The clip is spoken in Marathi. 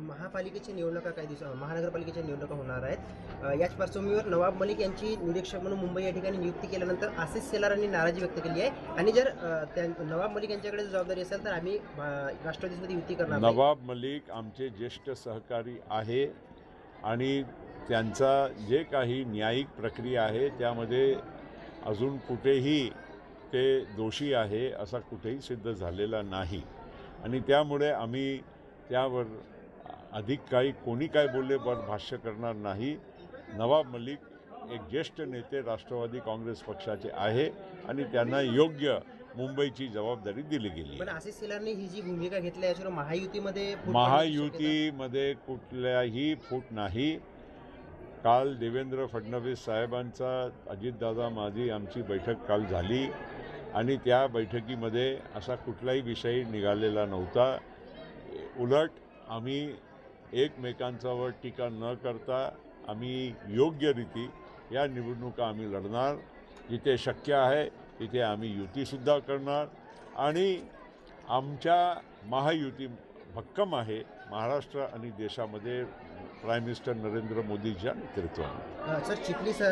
महापालिकेच्या निवडणुका काही महानगरपालिकेच्या निवडणुका होणार आहेत। याच पार्श्वभूमीवर नवाब मलिक यांची निरीक्षक म्हणून मुंबई या ठिकाणी नियुक्ती केल्यानंतर आशिष शेलारांनी नाराजी व्यक्त केली आहे आणि जर नवाब मलिक यांच्याकडे जबाबदारी असेल तर आम्ही राष्ट्रवादीमध्ये युती करणार नाही। नवाब मलिक आमचे ज्येष्ठ सहकारी आहे आणि त्यांचा जे काही न्यायिक प्रक्रिया आहे त्यामध्ये अजून कुठेही ते दोषी आहे असा कुठेही सिद्ध झालेला नाही आणि त्यामुळे आम्ही त्यावर अधिक काही कोणी काय बोलले भाष्य करणार नाही। नवाब मलिक एक ज्येष्ठ नेते राष्ट्रवादी काँग्रेस पक्षाचे आहे आणि त्यांना योग्य मुंबईची जबाबदारी दिली गेली। पण आशिष शेलारने ही जी भूमिका घेतली याच्यावर महायुतीमध्ये कुठल्याही फूट नाही। काल देवेंद्र फडणवीस साहेबांचा अजितदादा माझी आमची बैठक काल झाली आणि त्या बैठकीमध्ये असा कुठलाही विषय निघालेला नव्हता। उलट आम्ही एकमेकांच्यावर टीका न करता आम्ही योग्यरीती या निवडणुका आम्ही लढणार। जिथे शक्य आहे तिथे आम्ही युतीसुद्धा करणार आणि आमच्या महायुती भक्कम आहे महाराष्ट्र आणि देशामध्ये प्राईम मिनिस्टर नरेंद्र मोदींच्या नेतृत्वाने। Sir Chikhli sir